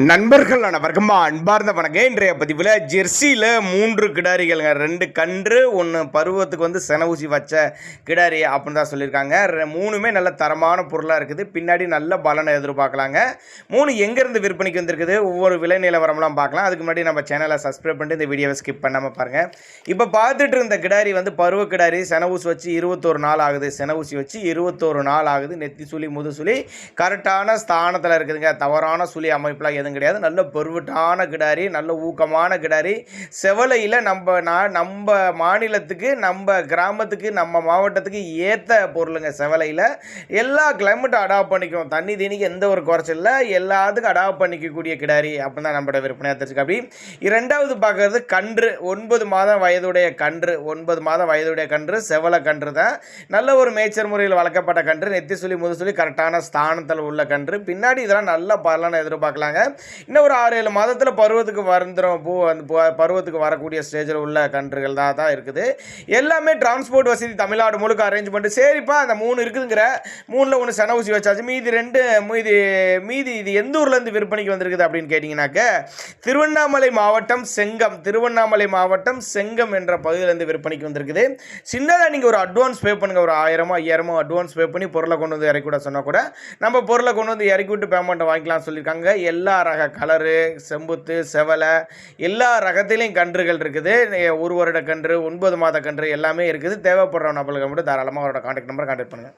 நண்பர்கள் அனைவருக்கும் அன்பார்ந்த வணக்கம். இன்றைய பதிவில் ஜெர்சியில் 3 கிடாரிகள்ங்க, 2 கன்று, 1 பருவத்துக்கு வந்து சென ஊசி வச்ச கிடாரி அப்படின்னு தான் சொல்லியிருக்காங்க. 3மே நல்ல தரமான பொருளாக இருக்குது. பின்னாடி நல்ல பலனை எதிர்பார்க்கலாங்க. 3 எங்கேருந்து விற்பனைக்கு வந்திருக்குது, ஒவ்வொரு விலை நிலவரம்லாம் பார்க்கலாம். அதுக்கு முன்னாடி நம்ம சேனலை சப்ஸ்கிரைப் பண்ணிட்டு இந்த வீடியோவை ஸ்கிப் பண்ணாமல் பாருங்கள். இப்போ பார்த்துட்டு இருந்த கிடாரி வந்து பருவ கிடாரி, சென ஊசி வச்சு 21 நாள் ஆகுது. சென ஊசி வச்சு 21 நாள் ஆகுது. நெத்தி சுழி முதுசுழி கரெக்டான ஸ்தானத்தில் இருக்குதுங்க. தவறான சுழி அமைப்பில் கிடையாது. நல்ல பொருவட்டான கிடாரி, நல்ல ஊக்கமான கிடாரி. செவலையில் நம்ம மாநிலத்துக்கு, நம்ம கிராமத்துக்கு, நம்ம மாவட்டத்துக்கு ஏற்ற பொருளுங்க. செவலையில் எல்லா கிளைமேட்டும் அடாப்ட் பண்ணிக்கும். தண்ணி தீனிக்கு எந்த ஒரு குறைச்சல் இல்லை. எல்லாத்துக்கும் அடாப்ட் பண்ணிக்கக்கூடிய கிடாரி அப்படின்னு தான் நம்மளோட விற்பனையாக தெரிஞ்சுக்க. அப்படி இரண்டாவது பார்க்கறது கன்று, 9 மாதம் வயதுடைய கன்று. 9 மாதம் வயதுடைய கன்று, செவலை கன்று தான். நல்ல ஒரு மேய்ச்சல் முறையில் வளர்க்கப்பட்ட கன்று. நெத்தி சொல்லி முதுசொல்லி கரெக்டான ஸ்தானத்தில் உள்ள கன்று. பின்னாடி இதெல்லாம் நல்ல பலனை எதிர்பார்க்கலாங்க. இன்னும் ஒரு 6-7 மாதத்தில் பருவத்துக்கு வந்துடும். பருவத்துக்கு வரக்கூடிய ஸ்டேஜில் உள்ள கன்றுகள் தான் இருக்குது. எல்லாமே டிரான்ஸ்போர்ட் வசதி தமிழ்நாடு முழுக்க அரேஞ்ச் பண்ணிட்டு, சரிப்பா அந்த 3 இருக்குதுங்கிற 3ல் 1 சென ஊசி வச்சாச்சு, மீதி 2 மீதி இது எந்த ஊர்லேருந்து விற்பனைக்கு வந்திருக்குது அப்படின்னு கேட்டிங்கனாக்க, திருவண்ணாமலை மாவட்டம் செங்கம். திருவண்ணாமலை மாவட்டம் செங்கம் என்ற பகுதியிலேருந்து விற்பனைக்கு வந்திருக்குது. சின்னதாக நீங்கள் ஒரு அட்வான்ஸ் பே பண்ணுங்கள். ஒரு 1000-5000 அட்வான்ஸ் பே பண்ணி பொருளை கொண்டு வந்து இறக்கி விட சொன்னால் கூட நம்ம பொருளை கொண்டு வந்து இறக்கி விட்டு பேமெண்ட்டை வாங்கிக்கலாம் சொல்லியிருக்காங்க. எல்லா ரக கலரு, செம்புத்து, செவலை, எல்லா ரகத்திலையும் கன்றுகள் இருக்குது. 1 வருட கன்று, 9 மாத கன்று எல்லாமே இருக்குது. தேவைப்படுற நபர்களுக்கு மட்டும் தாராளமாக அவரோட கான்டாக்ட் நம்பரை கான்டாக்ட் பண்ணுங்கள்.